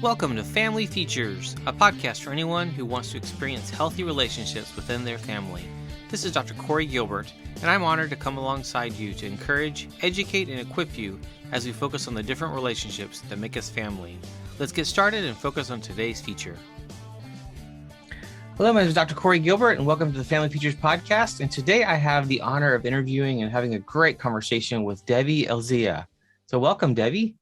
Welcome to Family Features, a podcast for anyone who wants to experience healthy relationships within their family. This is Dr. Corey Gilbert, and I'm honored to come alongside you to encourage, educate, and equip you as we focus on the different relationships that make us family. Let's get started and focus on today's feature. Hello, my name is Dr. Corey Gilbert, and welcome to the Family Features podcast. And today I have the honor of interviewing and having a great conversation with Debbie Elzea. So welcome, Debbie.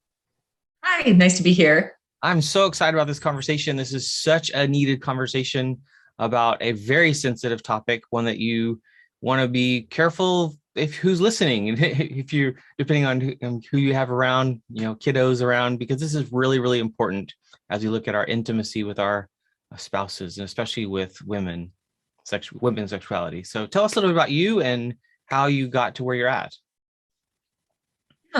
Hi, nice to be here. I'm so excited about this conversation. This is such a needed conversation about a very sensitive topic, one that you want to be careful if who's listening and if you're depending on who you have around, kiddos around, because this is really, really important as we look at our intimacy with our spouses and especially with women's sexuality. So tell us a little bit about you and how you got to where you're at.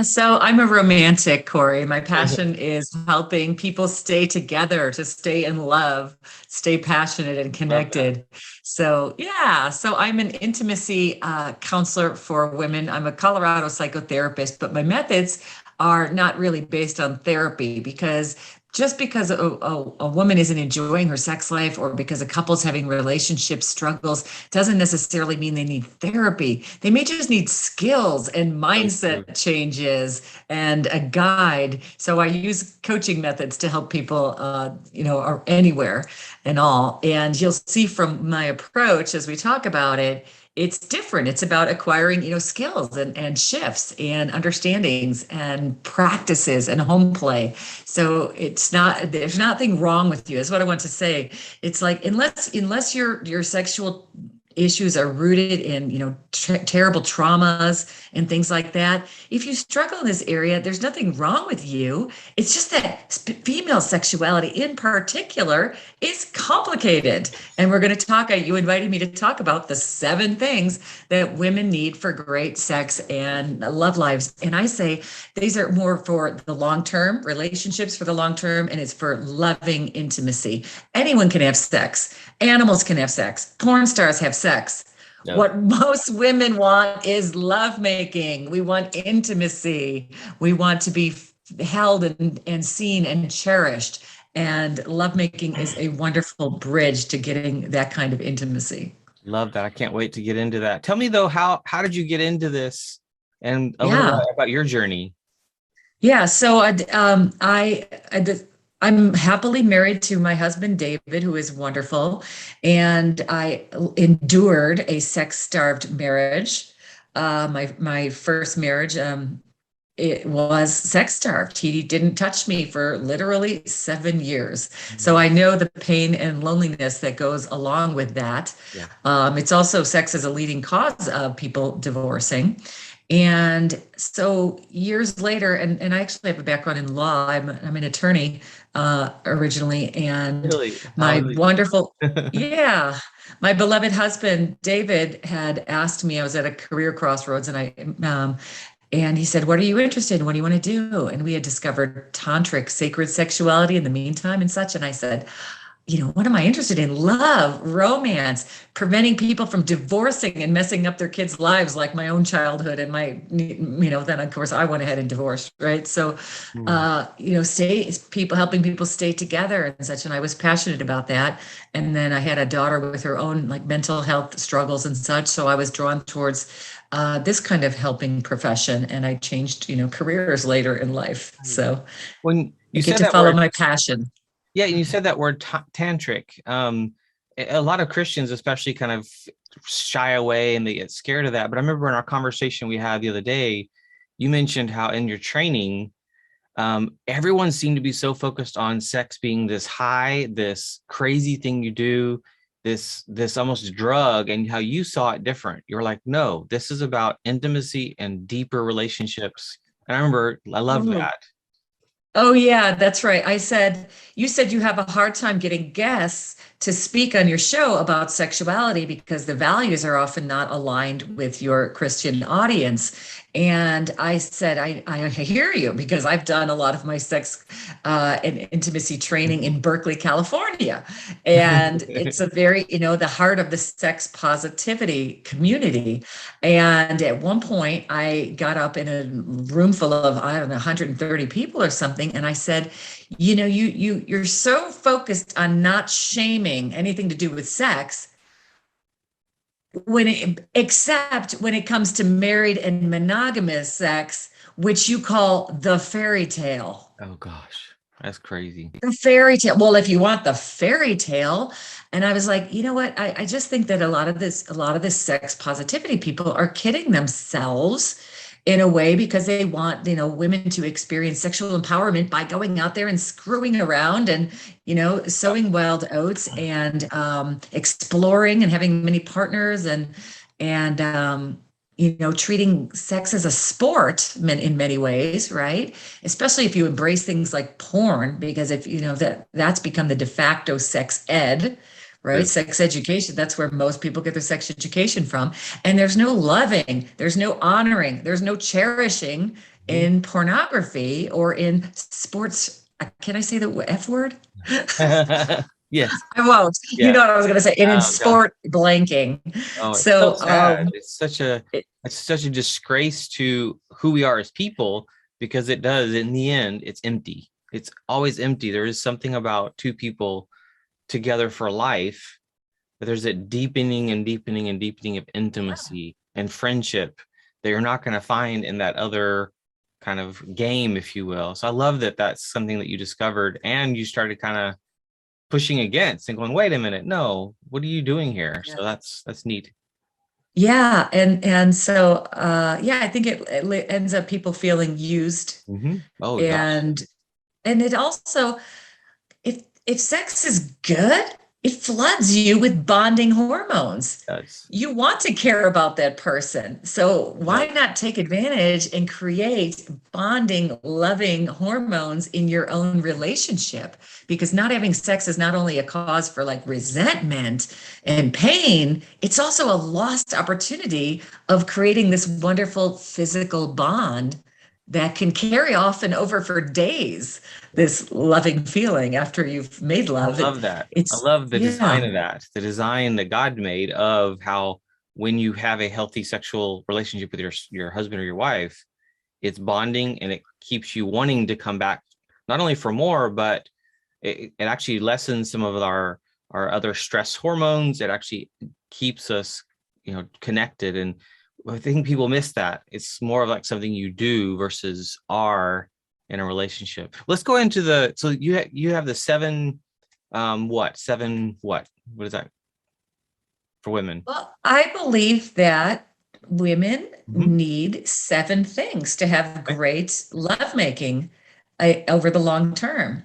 So I'm a romantic, Corey. My passion is helping people stay together, to stay in love, stay passionate and connected. So I'm an intimacy counselor for women. I'm a Colorado psychotherapist, but my methods are not really based on therapy, because just because a woman isn't enjoying her sex life or because a couple's having relationship struggles doesn't necessarily mean they need therapy. They may just need skills and mindset changes and a guide. So I use coaching methods to help people, or anywhere and all. And you'll see from my approach as we talk about it, it's different. It's about acquiring, skills and shifts and understandings and practices and home play. So there's nothing wrong with you, is what I want to say. It's like, unless your sexual issues are rooted in, terrible traumas and things like that. If you struggle in this area, there's nothing wrong with you. It's just that female sexuality in particular is complicated. And we're going to talk, you invited me to talk about the 7 things that women need for great sex and love lives. And I say these are more for the long-term, relationships for the long term, and it's for loving intimacy. Anyone can have sex. Animals can have sex. Porn stars have sex. No. What most women want is lovemaking. We want intimacy. We want to be held and seen and cherished. And lovemaking is a wonderful bridge to getting that kind of intimacy. Love that. I can't wait to get into that. Tell me though, how did you get into this, and a little bit about your journey? Yeah. So I'm happily married to my husband, David, who is wonderful. And I endured a sex-starved marriage. My first marriage, it was sex-starved. He didn't touch me for literally 7 years. So I know the pain and loneliness that goes along with that. Yeah. It's also sex as a leading cause of people divorcing. And so years later, and I actually have a background in law. I'm an attorney originally, and really? My wonderful, my beloved husband David had asked me. I was at a career crossroads, and he said, "What are you interested in? What do you want to do?" And we had discovered tantric sacred sexuality in the meantime and such. And I said, what am I interested in? Love, romance, preventing people from divorcing and messing up their kids' lives, like my own childhood and then of course I went ahead and divorced, right? So, helping people stay together and such. And I was passionate about that. And then I had a daughter with her own mental health struggles and such. So I was drawn towards this kind of helping profession, and I changed, careers later in life. So when you get to follow my passion. Yeah, and you said that word tantric. A lot of Christians especially kind of shy away and they get scared of that. But I remember in our conversation we had the other day, you mentioned how in your training, everyone seemed to be so focused on sex being this high, this crazy thing you do, this almost drug, and how you saw it different. You were like, no, this is about intimacy and deeper relationships. And I remember, I loved that. Oh, yeah, that's right. You said you have a hard time getting guests to speak on your show about sexuality because the values are often not aligned with your Christian audience. And I said, I hear you, because I've done a lot of my sex and intimacy training in Berkeley, California. And it's a very, the heart of the sex positivity community. And at one point, I got up in a room full of, I don't know, 130 people or something. And I said, you're so focused on not shaming anything to do with sex, except when it comes to married and monogamous sex, which you call the fairy tale. Oh gosh, that's crazy. The fairy tale. Well, if you want the fairy tale. And I was like, you know what? I just think that a lot of this sex positivity people are kidding themselves in a way, because they want, women to experience sexual empowerment by going out there and screwing around and, sowing wild oats and exploring and having many partners and treating sex as a sport in many ways, right? Especially if you embrace things like porn, because if that's become the de facto sex ed, right? Yes. Sex education, that's where most people get their sex education from. And there's no loving, there's no honoring, there's no cherishing in pornography or in sports. Can I say the F word? Yes. I won't. Yeah. You know what I was going to say. And in sport blanking. Oh, it's so sad. It's such a disgrace to who we are as people, because it does, in the end, it's empty. It's always empty. There is something about two people together for life, but there's a deepening and deepening and deepening of intimacy and friendship that you're not going to find in that other kind of game, if you will. So I love that that's something that you discovered, and you started kind of pushing against and going, wait a minute, no, what are you doing here? Yeah. So that's neat. Yeah. And so, I think it ends up people feeling used. Mm-hmm. Oh, and it also, if sex is good, it floods you with bonding hormones. Yes. You want to care about that person. So why not take advantage and create bonding, loving hormones in your own relationship? Because not having sex is not only a cause for like resentment and pain, it's also a lost opportunity of creating this wonderful physical bond that can carry off and over for days, this loving feeling after you've made love. I love that. I love the design of that, the design that God made of how when you have a healthy sexual relationship with your husband or your wife, it's bonding, and it keeps you wanting to come back, not only for more, but it actually lessens some of our other stress hormones. It actually keeps us, connected. And I think people miss that. It's more of like something you do versus are in a relationship. Let's go into so you have the seven, what is that for women? Well, I believe that women need 7 things to have great lovemaking over the long term.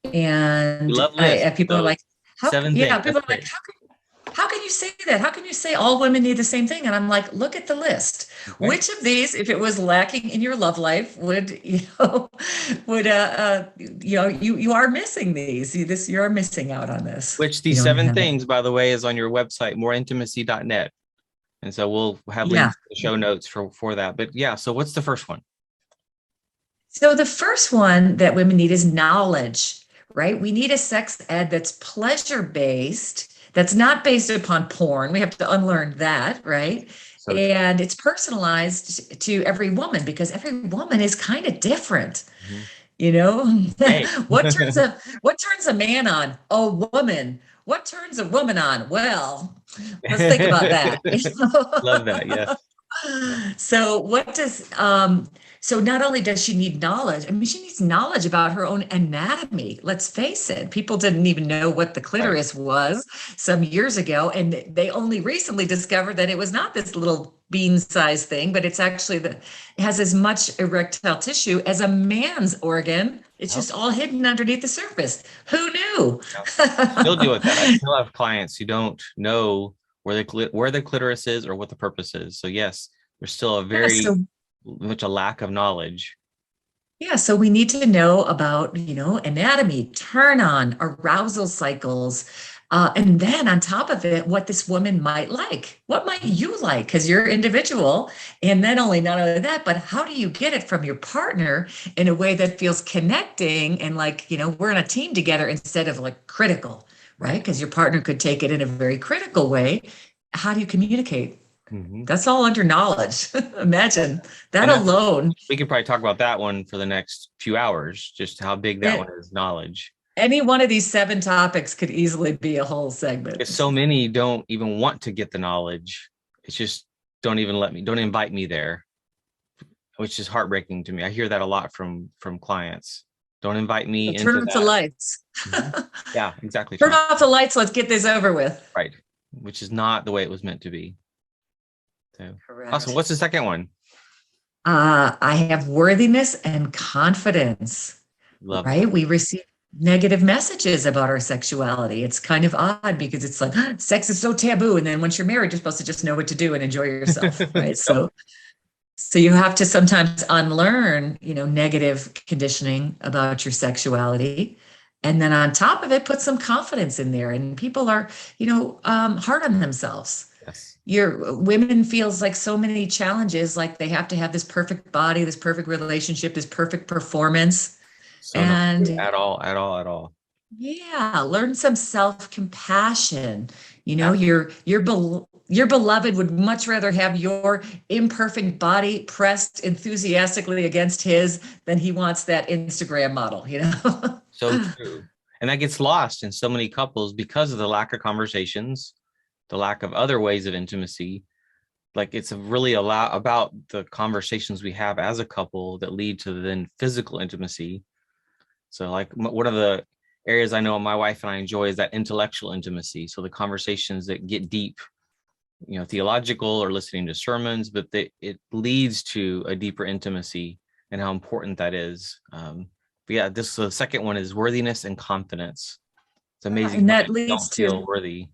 And people are like, how can you say that? How can you say all women need the same thing? And I'm like, look at the list. Okay. Which of these, if it was lacking in your love life, you are missing these. You are missing out on this. Which these 7 things, by the way, is on your website, moreintimacy.net. And so we'll have links to the show notes for that. But yeah, so what's the first one? So the first one that women need is knowledge, right? We need a sex ed that's pleasure-based, that's not based upon porn. We have to unlearn that, right? So, and it's personalized to every woman, because every woman is kind of different. Hey. What turns a man on? A woman. What turns a woman on? Well, let's think about that. Love that. Yes. So what does so not only does she need knowledge, she needs knowledge about her own anatomy. Let's face it, people didn't even know what the clitoris was some years ago, and they only recently discovered that it was not this little bean-sized thing, but it's actually it has as much erectile tissue as a man's organ. It's just all hidden underneath the surface. Who knew? Still deal with that. I still have clients who don't know where the clitoris is or what the purpose is. So yes, there's still a very much a lack of knowledge. Yeah, so we need to know about, anatomy, turn on, arousal cycles, And then on top of it, what this woman might like. What might you like? Because you're individual. And then not only that, but how do you get it from your partner in a way that feels connecting and like, we're in a team together instead of like critical, right? Because your partner could take it in a very critical way. How do you communicate? Mm-hmm. That's all under knowledge. Imagine that And alone. we could probably talk about that one for the next few hours, just how big that one is, knowledge. Any one of these 7 topics could easily be a whole segment. Because so many don't even want to get the knowledge. It's just don't invite me there, which is heartbreaking to me. I hear that a lot from clients. Don't invite me into turn off the lights. Mm-hmm. Yeah, exactly. Turn off the lights. Let's get this over with. Right. Which is not the way it was meant to be. So correct. Awesome. What's the second one? I have worthiness and confidence. Love right? that. We receive negative messages about our sexuality. It's kind of odd because it's like sex is so taboo. And then once you're married, you're supposed to just know what to do and enjoy yourself. Right. So you have to sometimes unlearn, negative conditioning about your sexuality. And then on top of it, put some confidence in there. And people are, hard on themselves. Yes. Your women feels like so many challenges, like they have to have this perfect body, this perfect relationship, this perfect performance. So and at all. Yeah, learn some self-compassion. Your beloved would much rather have your imperfect body pressed enthusiastically against his than he wants that Instagram model, So true. And that gets lost in so many couples because of the lack of conversations, the lack of other ways of intimacy. Like it's really about the conversations we have as a couple that lead to then physical intimacy. So like one of the areas I know my wife and I enjoy is that intellectual intimacy. So the conversations that get deep, theological or listening to sermons, but it leads to a deeper intimacy and how important that is. But yeah, the second one is worthiness and confidence. It's amazing. And that leads to feel worthy.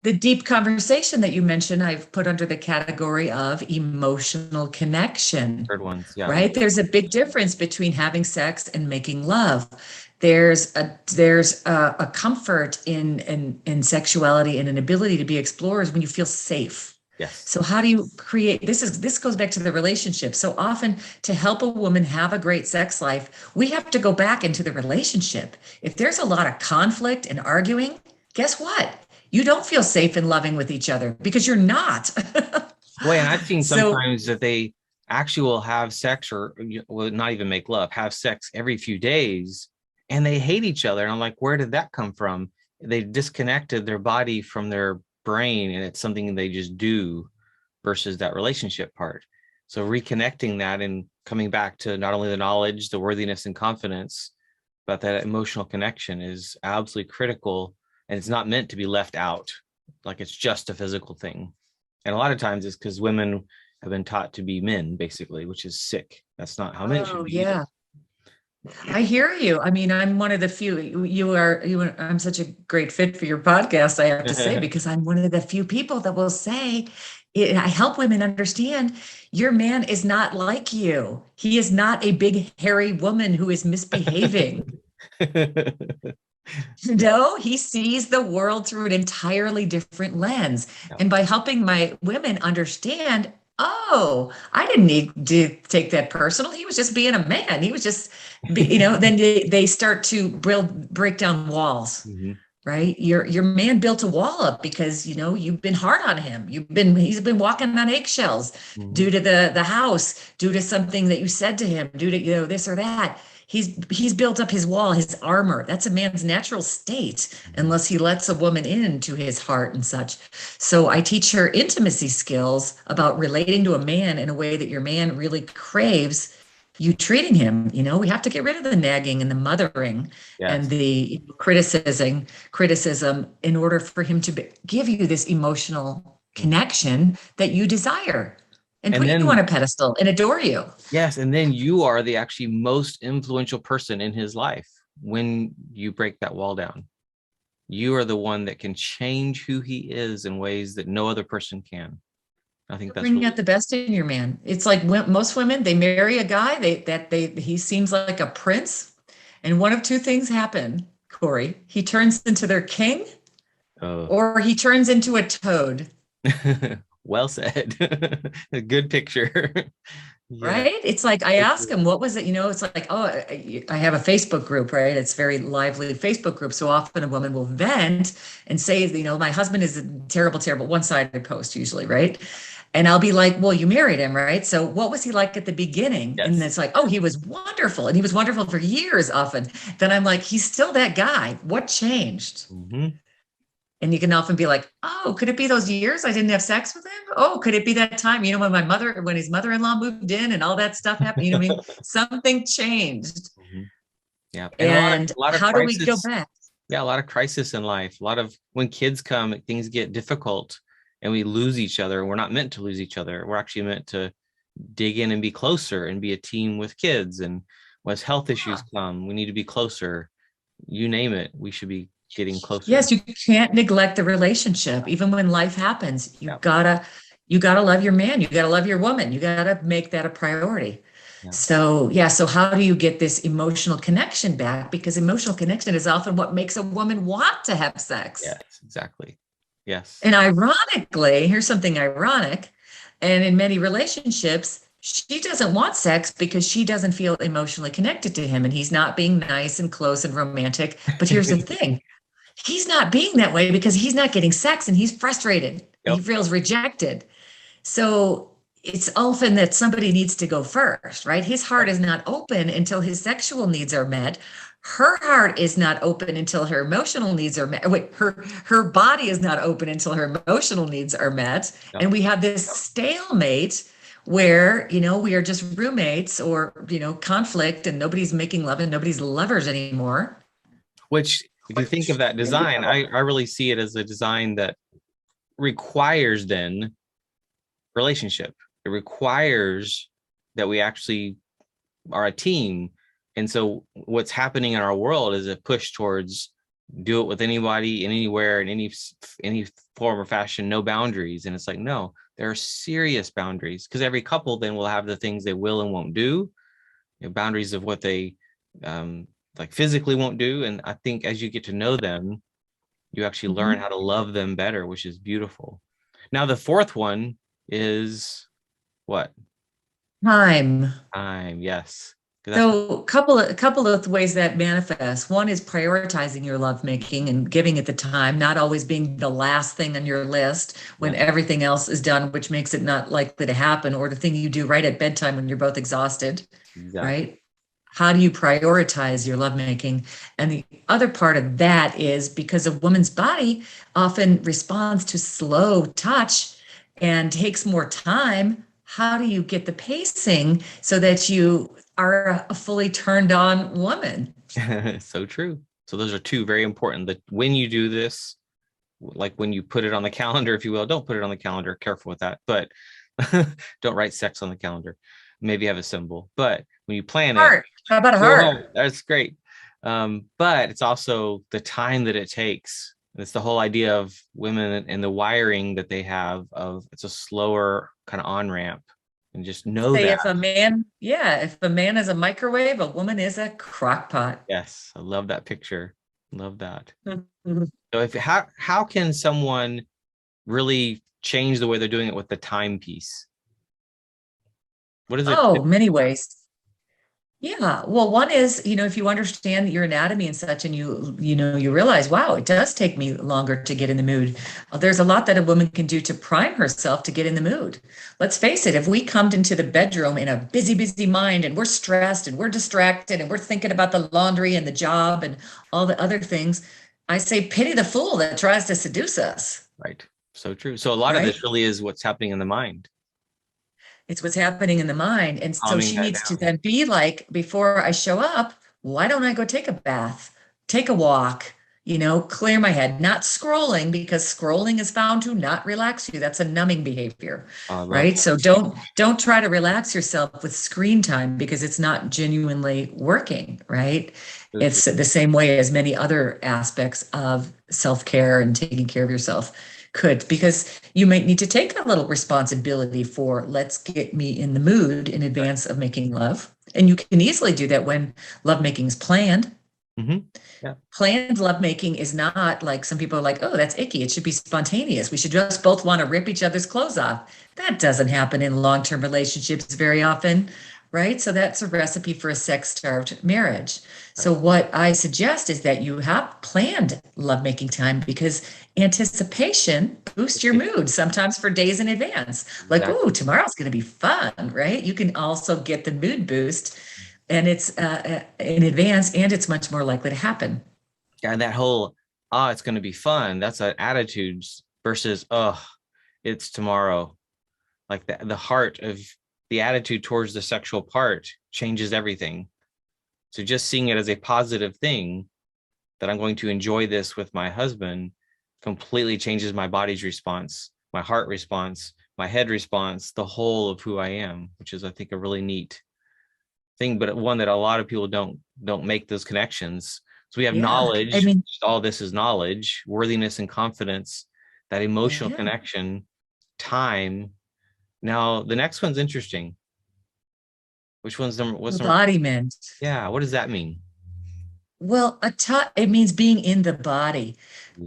The deep conversation that you mentioned, I've put under the category of emotional connection. Third ones, yeah. Right? There's a big difference between having sex and making love. There's a comfort in sexuality and an ability to be explorers when you feel safe. Yes. So how do you create this goes back to the relationship. So often to help a woman have a great sex life, we have to go back into the relationship. If there's a lot of conflict and arguing, guess what? You don't feel safe and loving with each other because you're not. Boy, and I've seen sometimes that they actually will have sex or will not even make love, have sex every few days, and they hate each other. And I'm like, where did that come from? They disconnected their body from their brain, and it's something they just do versus that relationship part. So reconnecting that and coming back to not only the knowledge, the worthiness and confidence, but that emotional connection is absolutely critical. And it's not meant to be left out like it's just a physical thing. And a lot of times it's because women have been taught to be men, basically, which is sick. That's not how men should be. Yeah. I hear you. I mean, I'm one of the few, I'm such a great fit for your podcast, I have to say, because I'm one of the few people that will say, I help women understand your man is not like you. He is not a big, hairy woman who is misbehaving. No, he sees the world through an entirely different lens. Yeah. And by helping my women understand, I didn't need to take that personal. He was just being a man. He was just, then they start to break down walls, right? Your man built a wall up because, you've been hard on him. He's been walking on eggshells due to the house, due to something that you said to him, due to, this or that. He's built up his wall, his armor. That's a man's natural state, unless he lets a woman into his heart and such. So I teach her intimacy skills about relating to a man in a way that your man really craves you treating him. We have to get rid of the nagging and the mothering and the criticism in order for him to give you this emotional connection that you desire. And put you on a pedestal and adore you. Yes. And then you are the actually most influential person in his life when you break that wall down. You are the one that can change who he is in ways that no other person can. I think that's bringing out the best in your man. It's like most women, they marry a guy, he seems like a prince. And one of two things happen. Corey, he turns into their king Oh, or he turns into a toad. well said. A good picture. Yeah. Right? It's like I ask him, what was it? It's like, oh, I have a Facebook group, right? It's very lively Facebook group. So often a woman will vent and say, my husband is a terrible, terrible one-sided post usually, right? And I'll be like, well, you married him, right? So what was he like at the beginning? And Yes. it's like, oh, he was wonderful. And he was wonderful for years often. Then I'm like, he's still that guy. What changed? Hmm. And you can often be like, oh, could it be those years I didn't have sex with him? Oh, could it be that time, when his mother-in-law moved in and all that stuff happened? What I mean? Something changed. Hmm. Yeah. And And a lot of how do we go crisis. back? Yeah, a lot of crisis in life. A lot of when kids come, things get difficult and we lose each other. We're not meant to lose each other. We're actually meant to dig in and be closer and be a team with kids. And as health issues come, we need to be closer. You name it, we should be getting closer. Yes, you can't neglect the relationship. Even when life happens, you gotta love your man. You gotta love your woman. You gotta make that a priority. Yeah. So how do you get this emotional connection back? Because emotional connection is often what makes a woman want to have sex. Yes, exactly. Yes. And ironically, here's something ironic. And in many relationships, she doesn't want sex because she doesn't feel emotionally connected to him. And he's not being nice and close and romantic. But here's the thing. He's not being that way because he's not getting sex and he's frustrated. Yep. He feels rejected. So it's often that somebody needs to go first, right? His heart is not open until his sexual needs are met. Her heart is not open until her emotional needs are met. Wait, her body is not open until her emotional needs are met. Yep. And we have this stalemate where, we are just roommates or, conflict and nobody's making love and nobody's lovers anymore. Which, if you think of that design, I really see it as a design that requires then relationship. It requires that we actually are a team. And so what's happening in our world is a push towards do it with anybody, anywhere, in any form or fashion, no boundaries. And it's like, no, there are serious boundaries because every couple then will have the things they will and won't do, boundaries of what they like physically won't do. And I think as you get to know them, you actually learn how to love them better, which is beautiful. Now, the fourth one is what? Time. Yes. So a couple of ways that manifests. One is prioritizing your lovemaking and giving it the time, not always being the last thing on your list when everything else is done, which makes it not likely to happen, or the thing you do right at bedtime when you're both exhausted, right? How do you prioritize your lovemaking? And the other part of that is because a woman's body often responds to slow touch and takes more time. How do you get the pacing so that you are a fully turned on woman? So true. So those are two very important. That when you do this, like when you put it on the calendar, if you will, don't put it on the calendar. Careful with that. But don't write sex on the calendar. Maybe have a symbol. But when you plan heart. How about a heart? That's great. But it's also the time that it takes. It's the whole idea of women and the wiring that they have of it's a slower kind of on ramp. And just know that if a man is a microwave, a woman is a crock pot. Yes, I love that picture. Love that. So how can someone really change the way they're doing it with the timepiece? What is it? Oh, many ways. Yeah. Well, one is, if you understand your anatomy and such, and you realize, wow, it does take me longer to get in the mood. There's a lot that a woman can do to prime herself to get in the mood. Let's face it, if we come into the bedroom in a busy, busy mind and we're stressed and we're distracted and we're thinking about the laundry and the job and all the other things, I say pity the fool that tries to seduce us. Right. So true. So a lot of this really is what's happening in the mind. It's what's happening in the mind. And so she needs to then be like, before I show up, why don't I go take a bath, take a walk, clear my head, not scrolling, because scrolling is found to not relax you. That's a numbing behavior, right? So don't try to relax yourself with screen time because it's not genuinely working, right? It's the same way as many other aspects of self-care and taking care of yourself could, because you might need to take a little responsibility for let's get me in the mood in advance of making love. And you can easily do that when lovemaking is planned. Yeah. Planned lovemaking is not like some people are like, oh, that's icky. It should be spontaneous. We should just both want to rip each other's clothes off. That doesn't happen in long-term relationships very often, right? So that's a recipe for a sex-starved marriage. So what I suggest is that you have planned lovemaking time because anticipation boosts your mood sometimes for days in advance. Like, Exactly. oh, tomorrow's going to be fun, right? You can also get the mood boost and it's in advance and it's much more likely to happen. And that whole, ah, it's going to be fun. That's an attitudes versus, oh, it's tomorrow. Like the heart of the attitude towards the sexual part changes everything. So just seeing it as a positive thing that I'm going to enjoy this with my husband completely changes my body's response, my heart response, my head response, the whole of who I am, which is, I think, a really neat thing, but one that a lot of people don't make those connections. So we have Yeah. I knowledge, mean, all this is knowledge, worthiness and confidence, that emotional yeah. connection, time. Now the next one's interesting. Which one's number? What's number? Embodiment. Yeah, what does that mean? Well, it means being in the body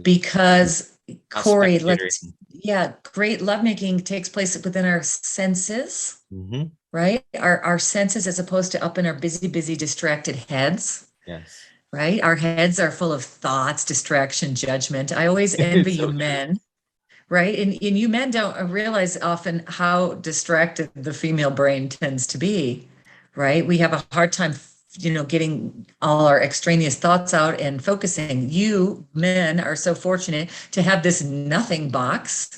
because Not Corey, spectating. yeah, great lovemaking takes place within our senses, Mm-hmm. right? Our senses as opposed to up in our busy, busy, distracted heads, Yes. right? Our heads are full of thoughts, distraction, judgment. I always envy It's you so true. men, right? And you men don't realize often how distracted the female brain tends to be, right? We have a hard time, getting all our extraneous thoughts out and focusing. You men are so fortunate to have this nothing box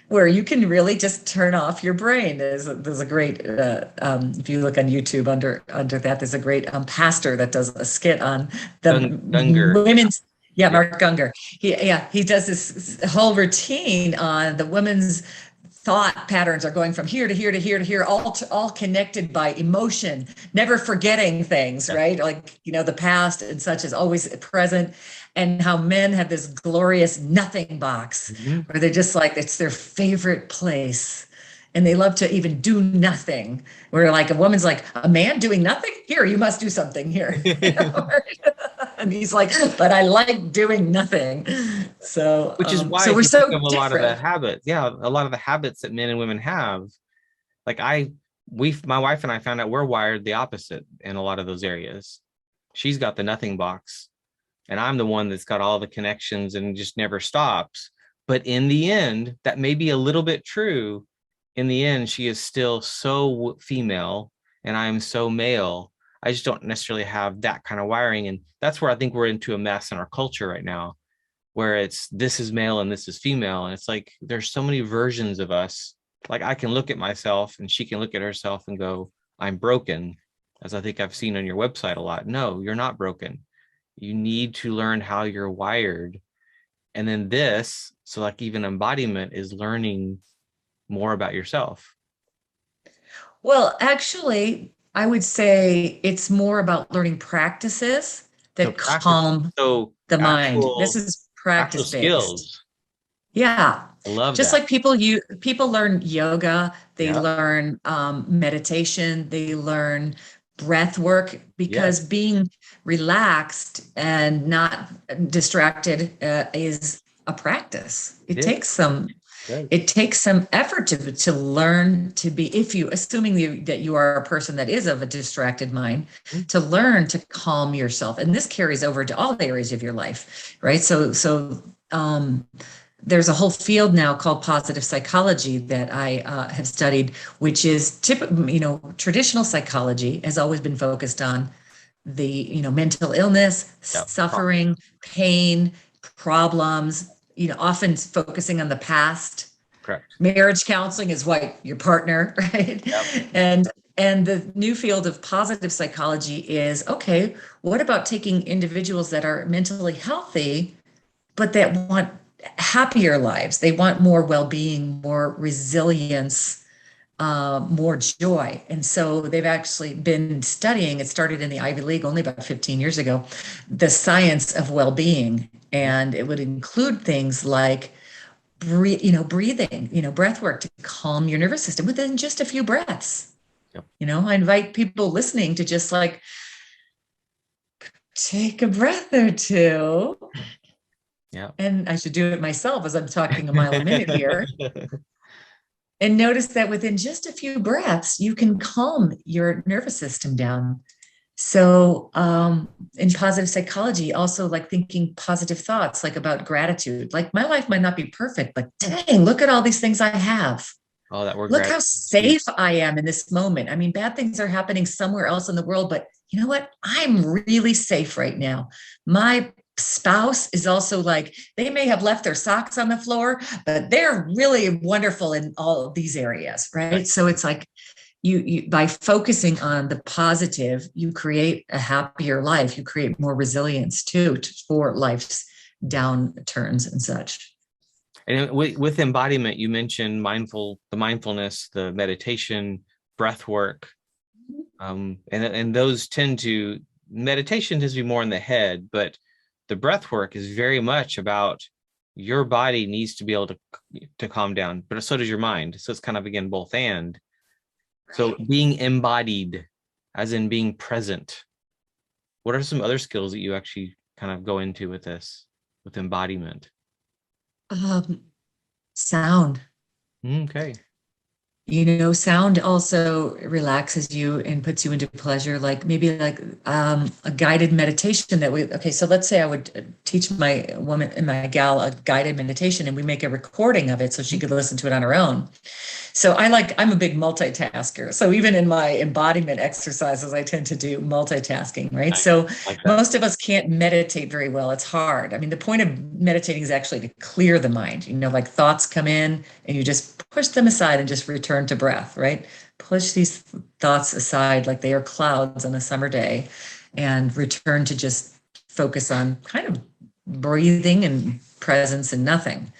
where you can really just turn off your brain. There's a great, if you look on YouTube under that, there's a great pastor that does a skit on the Gunger. women's. Yeah, Yeah. Mark Gunger. He does this whole routine on the women's thought patterns are going from here to here to here to here, all connected by emotion, never forgetting things, Yeah. right? Like, the past and such is always present. And how men have this glorious nothing box Mm-hmm. where they're just like, it's their favorite place. And they love to even do nothing. Where like a woman's like, a man doing nothing? Here, you must do something here. And he's like, but I like doing nothing. So, Which is why so if we're you think so of a lot of the different. habits, yeah, a lot of the habits that men and women have, like my wife and I found out we're wired the opposite in a lot of those areas. She's got the nothing box, and I'm the one that's got all the connections and just never stops. But in the end, that may be a little bit true. In the end, she is still so female and I am so male. I just don't necessarily have that kind of wiring. And that's where I think we're into a mess in our culture right now, where it's this is male and this is female. And it's like there's so many versions of us. Like I can look at myself and she can look at herself and go, I'm broken, as I think I've seen on your website a lot. No, you're not broken. You need to learn how you're wired. And then so like even embodiment is learning more about yourself. Well, actually, I would say it's more about learning practices So that practice, calm so the mind. This actual is actual practice based. skills. Yeah. I love Just that. like people learn yoga, they Yeah. learn meditation, they learn breath work because Yes. being relaxed and not distracted is a practice. It is. It It takes some effort to learn to be, if you assuming that you are a person that is of a distracted mind, does. to learn to calm yourself. And this carries over to all areas of your life, right? So there's a whole field now called positive psychology that I have studied, which is traditional psychology has always been focused on the, mental illness, Yeah. suffering, pain, problems, often focusing on the past. Correct. Marriage counseling is what your partner, right? Yep. And the new field of positive psychology is, okay, what about taking individuals that are mentally healthy, but that want happier lives? They want more well-being, more resilience, more joy. And so they've actually been studying, it started in the Ivy League only about 15 years ago, the science of well-being. And it would include things like breathing, breath work to calm your nervous system within just a few breaths. Yep. I invite people listening to just like take a breath or two. Yeah. And I should do it myself as I'm talking a mile a minute here. And notice that within just a few breaths, you can calm your nervous system down. So in positive psychology, also like thinking positive thoughts, like about gratitude, like my life might not be perfect, but dang, look at all these things I have. Oh, that word Look how gratitude is huge. safe I am in this moment. I mean, bad things are happening somewhere else in the world, but you know what? I'm really safe right now. My spouse is also like, they may have left their socks on the floor, but they're really wonderful in all of these areas, right? So it's like you by focusing on the positive, you create a happier life. You create more resilience too for life's downturns and such. And with embodiment, you mentioned the mindfulness, the meditation, breath work. And those meditation tends to be more in the head, but the breath work is very much about your body needs to be able to calm down, but so does your mind. So it's kind of, again, both and. So being embodied, as in being present. What are some other skills that you actually kind of go into with this, with embodiment? Sound. Okay. Sound also relaxes you and puts you into pleasure, like maybe like a guided meditation okay, so let's say I would teach my woman and my gal a guided meditation and we make a recording of it so she could listen to it on her own. So I'm a big multitasker. So even in my embodiment exercises, I tend to do multitasking, right? So most of us can't meditate very well. It's hard. I mean, the point of meditating is actually to clear the mind. Like thoughts come in and you just push them aside and just return to breath, right? Push these thoughts aside like they are clouds on a summer day and return to just focus on kind of breathing and presence and nothing.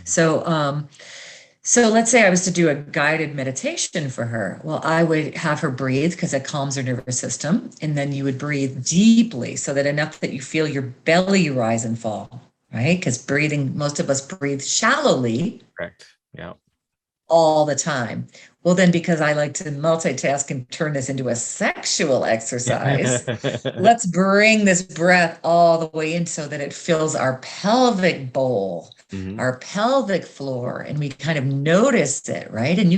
So let's say I was to do a guided meditation for her. Well, I would have her breathe because it calms her nervous system. And then you would breathe deeply so that enough that you feel your belly rise and fall, right? Because most of us breathe shallowly. Correct. Yeah. All the time. Well, then because I like to multitask and turn this into a sexual exercise, let's bring this breath all the way in so that it fills our pelvic bowl, our pelvic floor, and we kind of notice it, right? And you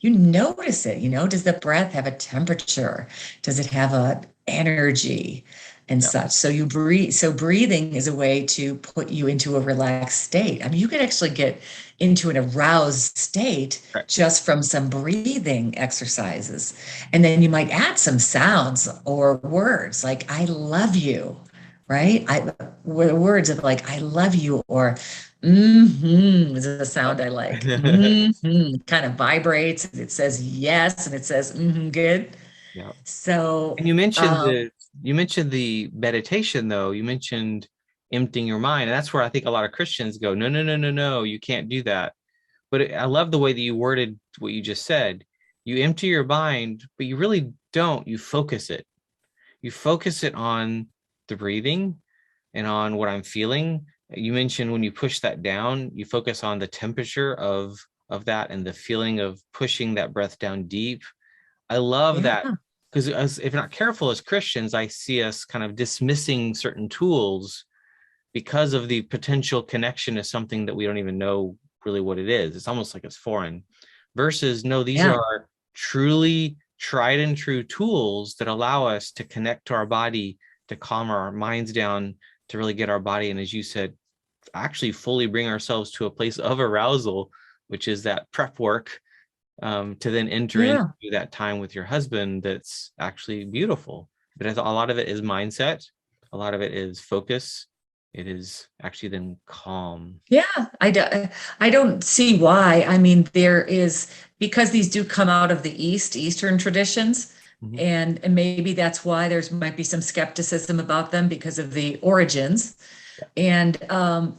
notice it, does the breath have a temperature? Does it have a energy? And such. So you breathe. So breathing is a way to put you into a relaxed state. I mean, you could actually get into an aroused state just from some breathing exercises. And then you might add some sounds or words like, I love you, right? Words of like, I love you, or is a sound I like. Kind of vibrates. And it says yes. And it says, good. Yeah. So, and you mentioned the meditation, though. You mentioned emptying your mind, and that's where I think a lot of Christians go, no, you can't do that. But I love the way that you worded what you just said. You empty your mind, but you really don't. You focus it. You focus it on the breathing and on what I'm feeling. You mentioned when you push that down, you focus on the temperature of that and the feeling of pushing that breath down deep. I love that, because if not careful as Christians, I see us kind of dismissing certain tools because of the potential connection to something that we don't even know really what it is. It's almost like it's foreign. Versus, no, these are truly tried and true tools that allow us to connect to our body, to calm our minds down, to really get our body, and as you said, actually fully bring ourselves to a place of arousal, which is that prep work, to then enter into that time with your husband. That's actually beautiful. But a lot of it is mindset. A lot of it is focus. It is actually then calm. Yeah, I don't see why. I mean, because these do come out of the Eastern traditions, and maybe that's why might be some skepticism about them because of the origins. And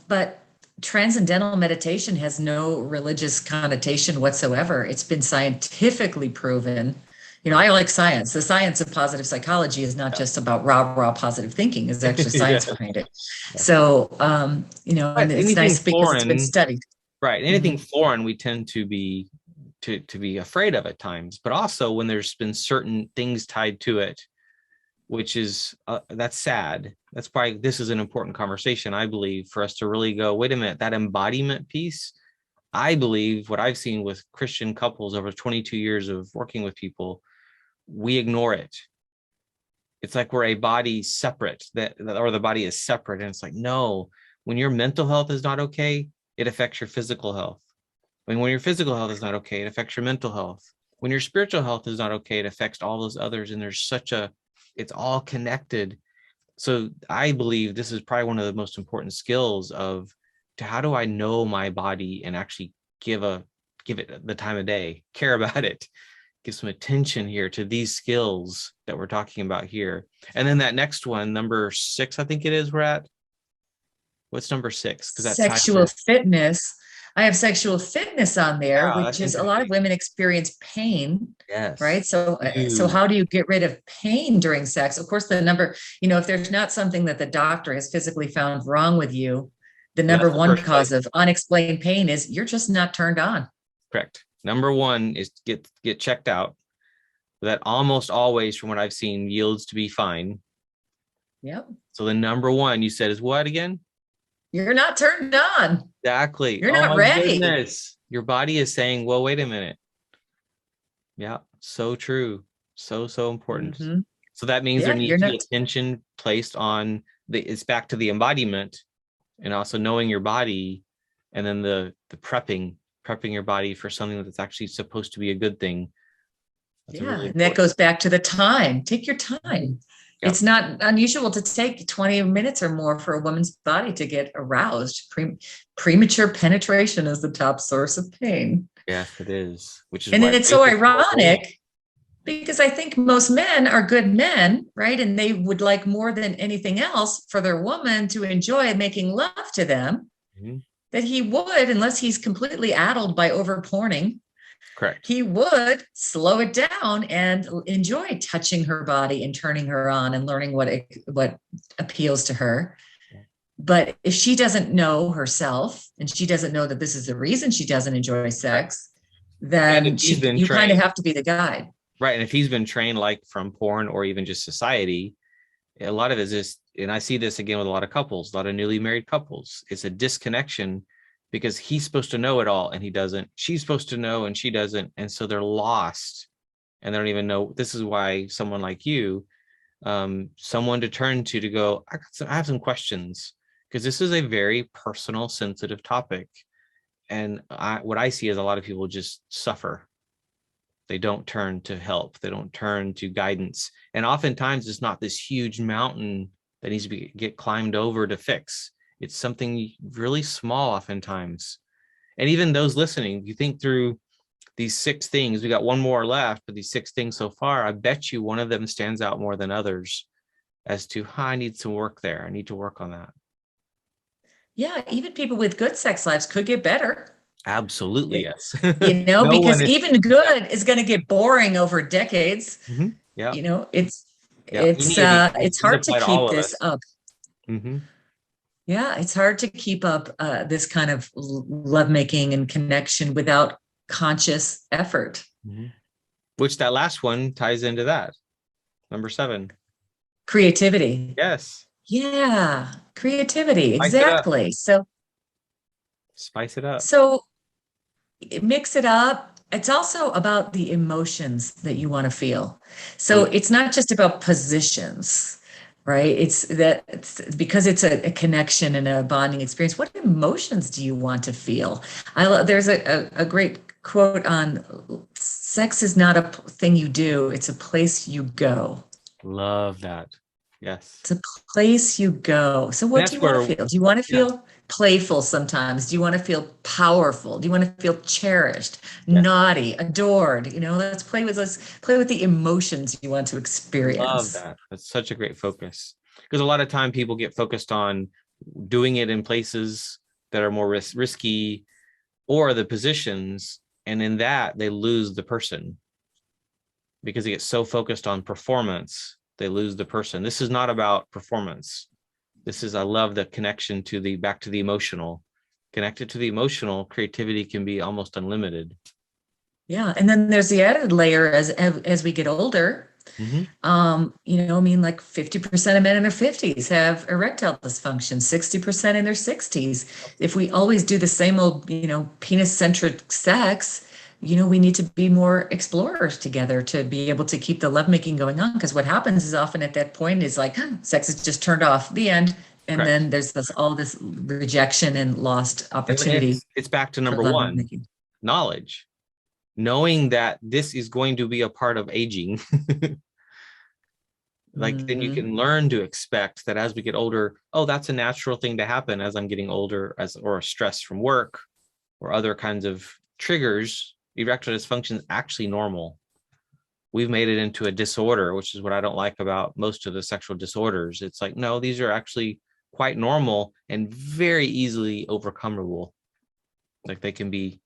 but transcendental meditation has no religious connotation whatsoever. It's been scientifically proven. I like science. The science of positive psychology is not just about raw positive thinking. There's actually science behind it. So, and it's nice because it's been studied. Right. Anything foreign, we tend to be afraid of at times. But also when there's been certain things tied to it, which is that's sad. That's probably, this is an important conversation, I believe, for us to really go, wait a minute, that embodiment piece. I believe what I've seen with Christian couples over 22 years of working with people, we ignore it. It's like we're a body separate, or the body is separate. And it's like, no, when your mental health is not okay, it affects your physical health. When your physical health is not okay, it affects your mental health. When your spiritual health is not okay, it affects all those others. And there's it's all connected. So I believe this is probably one of the most important skills to how do I know my body and actually give it the time of day, care about it, give some attention here to these skills that we're talking about here. And then that next one, number 6, I think it is, we're at. What's number 6? Because that's sexual fitness. I have sexual fitness on there, which is a lot of women experience pain. Yes. Right. So how do you get rid of pain during sex? Of course, the number, if there's not something that the doctor has physically found wrong with you, the number one cause of unexplained pain is you're just not turned on. Correct. Number 1 is get checked out. That almost always, from what I've seen, yields to be fine. Yep. So the number 1 you said is what again? You're not turned on. Exactly. You're not ready. Goodness. Your body is saying, well, wait a minute. Yeah, so true. So important. Mm-hmm. So that means there needs to be attention placed on it's back to the embodiment, and also knowing your body, and then the prepping your body for something that's actually supposed to be a good thing. That's really and that goes back to the time. Take your time. Yep. It's not unusual to take 20 minutes or more for a woman's body to get aroused. Premature penetration is the top source of pain. Yes, it is. And then it's so ironic because I think most men are good men, right? And they would like more than anything else for their woman to enjoy making love to them. Mm-hmm. That he would, unless he's completely addled by over-porning. Correct. He would slow it down and enjoy touching her body and turning her on and learning what appeals to her. But if she doesn't know herself and she doesn't know that this is the reason she doesn't enjoy sex, then you kind of have to be the guide. Right. And if he's been trained like from porn or even just society, a lot of it is just, and I see this again with a lot of couples, a lot of newly married couples, it's a disconnection. Because he's supposed to know it all and he doesn't. She's supposed to know and she doesn't. And so they're lost and they don't even know. This is why someone like you, someone to turn to go, I have some questions, because this is a very personal, sensitive topic. And what I see is a lot of people just suffer. They don't turn to help. They don't turn to guidance. And oftentimes it's not this huge mountain that needs to get climbed over to fix. It's something really small oftentimes. And even those listening, you think through these 6 things, we got one more left, but these 6 things so far, I bet you one of them stands out more than others as to, I need some work there. I need to work on that. Yeah, even people with good sex lives could get better. Absolutely, yes. Because even good is going to get boring over decades. Mm-hmm. Yeah. It's hard to keep this up. Mm-hmm. Yeah, it's hard to keep up this kind of lovemaking and connection without conscious effort. Mm-hmm. Which that last one ties into that. Number 7. Creativity. Yes. Yeah, creativity. Exactly. So spice it up. So mix it up. It's also about the emotions that you want to feel. So it's not just about positions. Right. It's because it's a connection and a bonding experience. What emotions do you want to feel? There's a great quote on sex is not a thing you do. It's a place you go. Love that. Yes. It's a place you go. So what do you want to feel? Do you want to feel playful sometimes? Do you want to feel powerful? Do you want to feel cherished, naughty, adored? Let's play with the emotions you want to experience. Love that. That's such a great focus. Because a lot of time people get focused on doing it in places that are more risky or the positions. And in that, they lose the person because they get so focused on performance, they lose the person. This is not about performance. I love the connection back to the emotional. Connected to the emotional, creativity can be almost unlimited. Yeah. And then there's the added layer as we get older, Mhm. I mean, like 50% of men in their 50s have erectile dysfunction, 60% in their 60s. If we always do the same old, penis-centric sex, we need to be more explorers together to be able to keep the lovemaking going on. Because what happens is often at that point is like sex is just turned off, the end. And Correct. then there's all this rejection and lost And opportunity it's back to for number one, lovemaking. knowledge, knowing that this is going to be a part of aging. Like then you Mhm. can learn to expect that as we get older, oh, that's a natural thing to happen as I'm getting older, or stress from work or other kinds of triggers. Erectile dysfunction is actually normal. We've made it into a disorder, which is what I don't like about most of the sexual disorders. It's like, no, these are actually quite normal and very easily overcomable. Like they can be,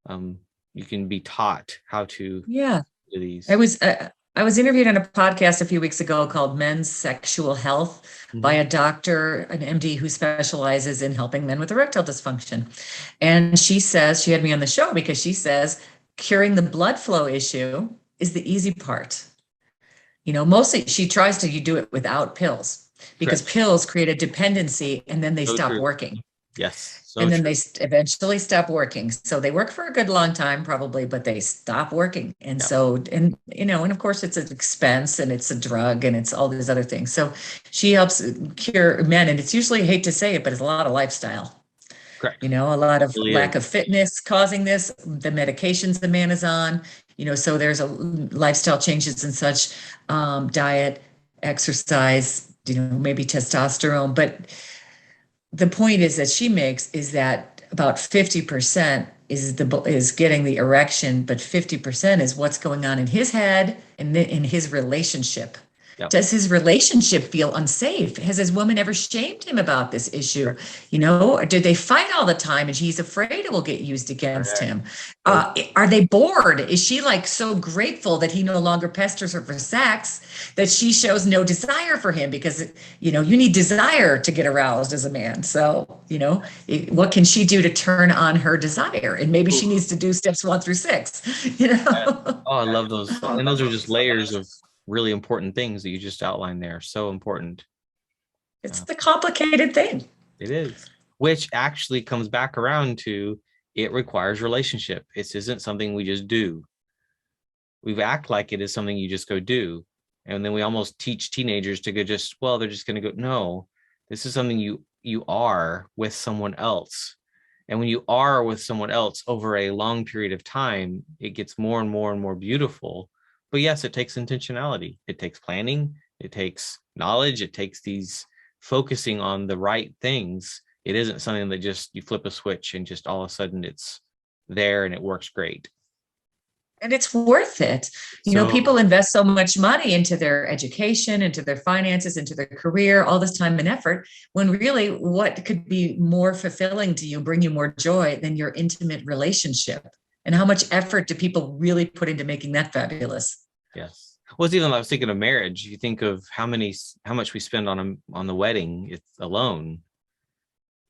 you can be taught how to Yeah. do I these. was uh, I was interviewed on a podcast a few weeks ago called Men's Sexual Health by Mhm. a doctor, an MD who specializes in helping men with erectile dysfunction. And she says, she had me on the show because she says curing the blood flow issue is the easy part. Mostly she tries to do it without pills because Correct. pills create a dependency and then they So stop true. working. Yes, so And then true. they eventually stop working. So they work for a good long time, probably, but they stop working. And Yeah. so, and of course, it's an expense and it's a drug and it's all these other things. So she helps cure men. And it's usually, I hate to say it, but it's a lot of lifestyle. Correct. A lot It of really is. lack of fitness causing this, the medications the man is on, so there's a lifestyle changes and such, diet, exercise, maybe testosterone. But the point is that she makes is that about 50% is getting the erection, but 50% is what's going on in his head and in his relationship. Yeah. Does his relationship feel unsafe? Has his woman ever shamed him about this issue? Correct. Or did they fight all the time and he's afraid it will get used against Correct. him? So Are they bored? Is she like so grateful that he no longer pesters her for sex that she shows no desire for him? Because, you need desire to get aroused as a man. So, what can she do to turn on her desire? And maybe she oof. needs to do steps 1 through 6, Oh, I love those. And those are just layers of really important things that you just outlined there. So important. It's Uh, the complicated thing. it is, which actually comes back around to it requires relationship. This isn't something we just do. We act like it is something you just go do. And then we almost teach teenagers to go just, well, they're just going to go. No, this is something you are with someone else. And when you are with someone else over a long period of time, it gets more and more and more beautiful. But yes, it takes intentionality. It takes planning. It takes knowledge. It takes these focusing on the right things. It isn't something that just you flip a switch and just all of a sudden it's there and it works great. And it's worth it. So People invest so much money into their education, into their finances, into their career, all this time and effort, when really what could be more fulfilling to you, bring you more joy than your intimate relationship? And how much effort do people really put into making that fabulous? yes. Well, it's even I was thinking of marriage. You think of how much we spend on the wedding it's alone.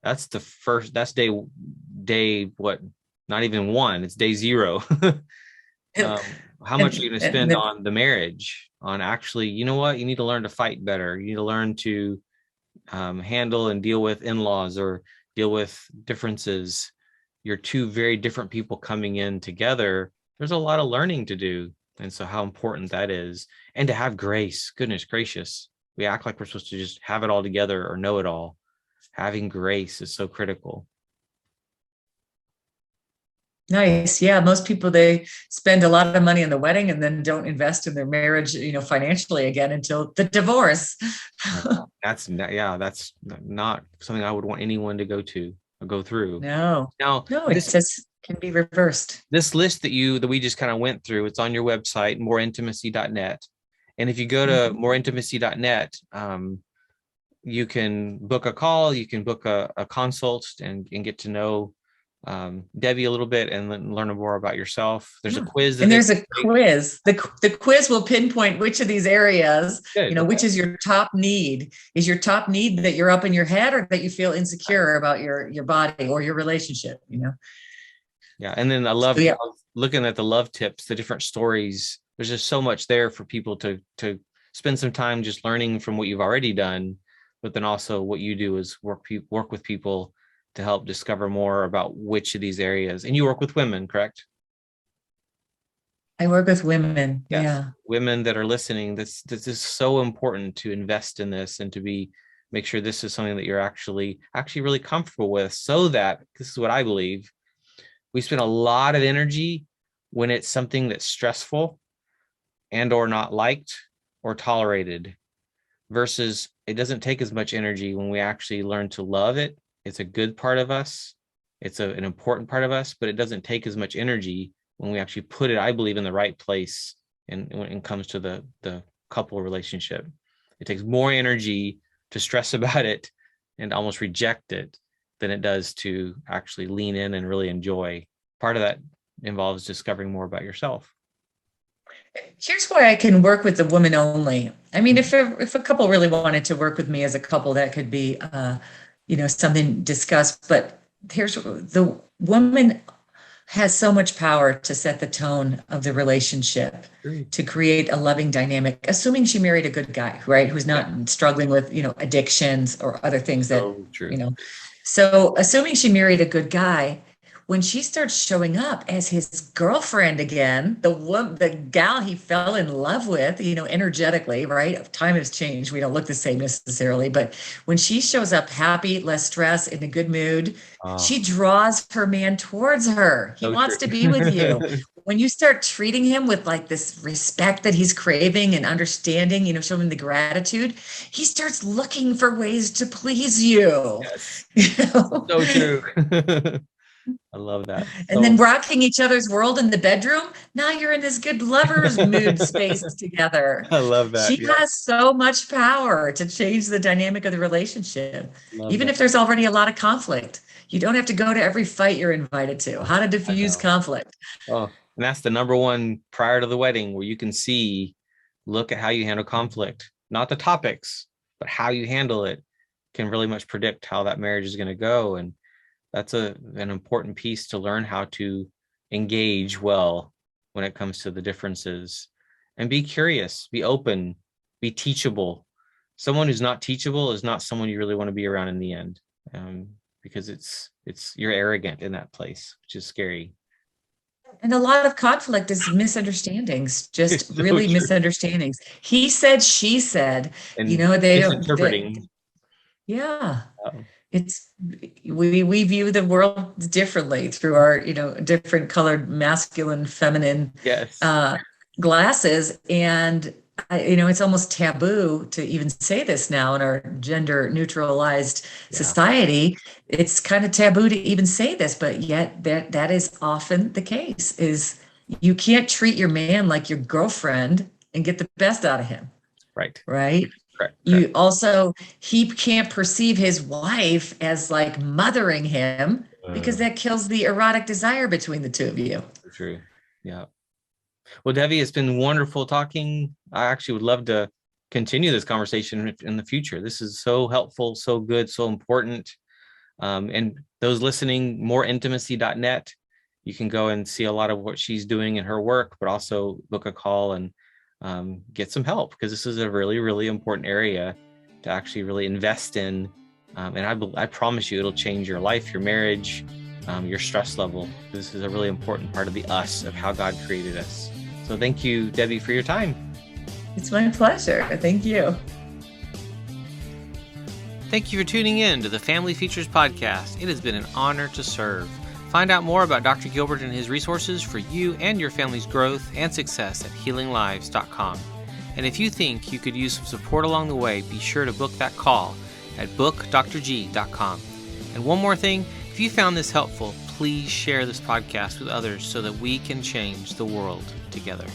That's the first. That's day what? Not even one. It's day zero. And, How much are you going to and spend on the marriage? On actually, you know what? You need to learn to fight better. You need to learn to handle and deal with in-laws or deal with differences. You're two very different people coming in together. There's a lot of learning to do. And so how important that is. And to have grace, goodness gracious. We act like we're supposed to just have it all together or know it all. Having grace is so critical. nice. Yeah. Most people, they spend a lot of money on the wedding and then don't invest in their marriage, financially again until the divorce. That's not something I would want anyone to go through. No, Now, no, it just can be reversed. this list that we just kind of went through, it's on your website, moreintimacy.net. And if you go to Mhm. moreintimacy.net, you can book a call, you can book a consult and get to know Debbie a little bit and then learn more about yourself. There's a Yeah. quiz that And they there's a take. quiz. The quiz will pinpoint which of these areas, Good. which Okay. is your top need. Is your top need that you're up in your head or that you feel insecure about your body or your relationship? Yeah. And then I So love yeah. looking at the love tips, the different stories there's just so much there for people to spend some time just learning from what you've already done, but then also what you do is work with people to help discover more about which of these areas. And you work with women, correct? I work with women. Yes. Yeah. Women that are listening, this is so important to invest in this and to make sure this is something that you're actually really comfortable with, so that, this is what I believe, we spend a lot of energy when it's something that's stressful and or not liked or tolerated, versus it doesn't take as much energy when we actually learn to love it. It's a good part of us. It's an important part of us, but it doesn't take as much energy when we actually put it, I believe, in the right place. And when it comes to the couple relationship, it takes more energy to stress about it and almost reject it than it does to actually lean in and really enjoy. Part of that involves discovering more about yourself. Here's why I can work with the woman only. I mean, if a couple really wanted to work with me as a couple, that could be, something discussed. But here's the woman has so much power to set the tone of the relationship, to create a loving dynamic, assuming she married a good guy, right? Who's not struggling with, addictions or other things that, So assuming she married a good guy, when she starts showing up as his girlfriend again, the gal he fell in love with, energetically, right? Time has changed. We don't look the same necessarily, but when she shows up happy, less stress, in a good mood, she draws her man towards her. He wants to be with you. When you start treating him with like this respect that he's craving and understanding, showing him the gratitude, he starts looking for ways to please you. Yes. So true. I love that. And then rocking each other's world in the bedroom. Now you're in this good lovers mood space together. I love that. She has so much power to change the dynamic of the relationship, even if there's already a lot of conflict. You don't have to go to every fight you're invited to. How to diffuse conflict. Oh, and that's the number one prior to the wedding, where you can look at how you handle conflict, not the topics, but how you handle it can really much predict how that marriage is going to go. And that's an important piece to learn how to engage well when it comes to the differences, and be curious, be open, be teachable. Someone who's not teachable is not someone you really want to be around in the end, because you're arrogant in that place, which is scary. And a lot of conflict is misunderstandings, just really misunderstandings. He said, she said, and they don't interpreting. Yeah. We view the world differently through our, different colored masculine, feminine glasses. And, it's almost taboo to even say this now in our gender neutralized society. It's kind of taboo to even say this, but yet that is often the case. Is you can't treat your man like your girlfriend and get the best out of him. Right. Right. Correct. You also, he can't perceive his wife as like mothering him, because that kills the erotic desire between the two of you. True. Yeah. Well, Debbie, it's been wonderful talking. I actually would love to continue this conversation in the future. This is so helpful, so good, so important. And those listening, moreintimacy.net, you can go and see a lot of what she's doing in her work, but also book a call and get some help, because this is a really, really important area to actually really invest in. And I promise you, it'll change your life, your marriage, your stress level. This is a really important part of the us, of how God created us. So thank you, Debbie, for your time. It's my pleasure. Thank you. Thank you for tuning in to the Family Features Podcast. It has been an honor to serve. Find out more about Dr. Gilbert and his resources for you and your family's growth and success at healinglives.com. And if you think you could use some support along the way, be sure to book that call at bookdrg.com. And one more thing, if you found this helpful, please share this podcast with others so that we can change the world together.